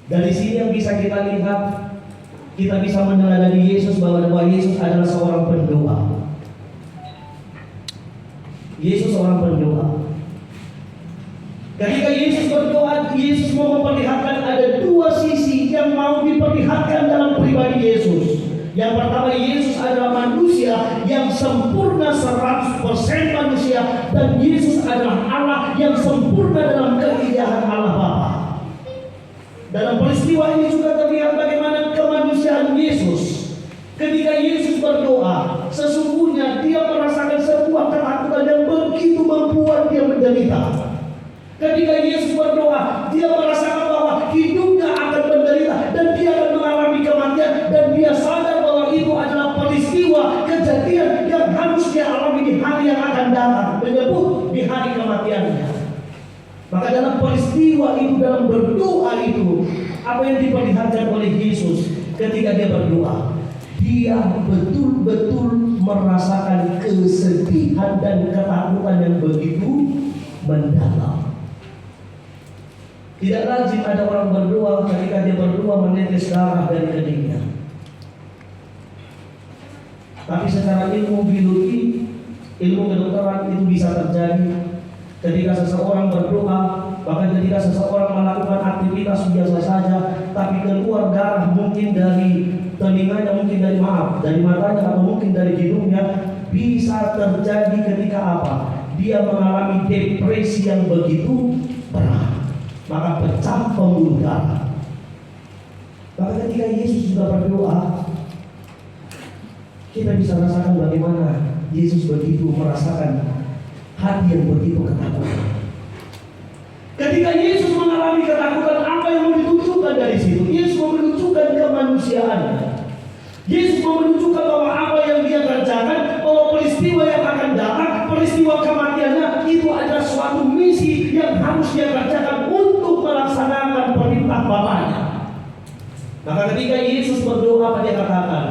Dari sini yang bisa kita lihat, kita bisa meneladani Yesus bahwa Yesus adalah seorang pendoa. Yesus seorang pendoa. Ketika Yesus berdoa, Yesus mau memperlihatkan ada dua sisi yang mau diperlihatkan dalam pribadi Yesus. Yang pertama, Yesus adalah manusia yang sempurna 100% manusia, dan Yesus adalah Allah yang sempurna dalam keindahan Allah Bapa. Dalam peristiwa ini juga terlihat bagaimana kemanusiaan Yesus. Ketika Yesus berdoa, sesungguhnya dia merasakan sebuah ketakutan yang begitu membuat dia menderita. Ketika Yesus berdoa, dia merasakan bahwa hidupnya akan menderita dan dia akan mengalami kematian, dan dia sadar bahwa itu adalah peristiwa kejadian yang harus dia alami di hari yang akan datang, menyebut di hari kematiannya. Maka dalam peristiwa itu, dalam berdoa itu, apa yang diperlihatkan oleh Yesus ketika dia berdoa, dia betul-betul merasakan kesedihan dan ketakutan yang begitu mendalam. Tidak lazim ada orang berdoa ketika dia berdoa menetes darah dari keningnya. Tapi secara ilmu biologi, ilmu kedokteran itu bisa terjadi ketika seseorang berdoa, bahkan ketika seseorang melakukan aktivitas biasa saja, tapi keluar darah mungkin dari telinganya, mungkin dari matanya, atau mungkin dari hidungnya, bisa terjadi ketika apa? Dia mengalami depresi yang begitu berat. Maka pecah pembuluh darah. Maka ketika Yesus juga berdoa, kita bisa rasakan bagaimana Yesus begitu merasakan hati yang begitu ketakutan. Ketika Yesus mengalami ketakutan, apa yang mau ditunjukkan dari situ? Yesus mau menunjukkan kemanusiaannya. Yesus mau menunjukkan bahwa apa yang dia kerjakan, bahwa peristiwa yang akan datang, peristiwa kematiannya, itu adalah suatu misi yang harus dia kerjakan untuk melaksanakan perintah Bapaknya. Maka ketika Yesus berdoa, apa dia katakan?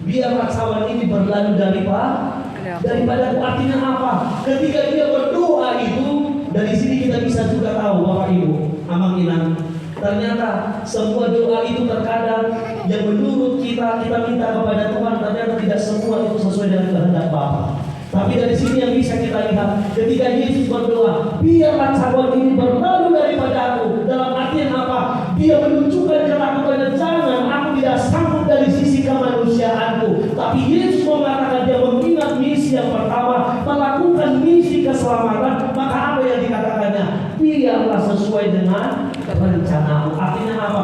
Biarlah cawan ini berlalu daripada artinya apa? Ketika dia berdoa itu, dari sini kita bisa juga tahu, Bapak Ibu, Amang Inang, ternyata semua doa itu terkadang yang menurut kita minta kepada Tuhan, ternyata tidak semua itu sesuai dengan kehendak Bapa. Tapi dari sini yang bisa kita lihat, ketika Yesus berdoa, biarlah cawan ini berlalu daripada aku. Dalam artian apa? Dia menunjukkan ketakutannya, jangan, aku tidak sanggup dari sisi kemanusiaanku. Tapi Yesus mengatakan, dia mengingat misi yang pertama, melakukan misi keselamatan. Maka apa yang dikatakannya? Biarlah sesuai dengan rencanamu. Artinya apa?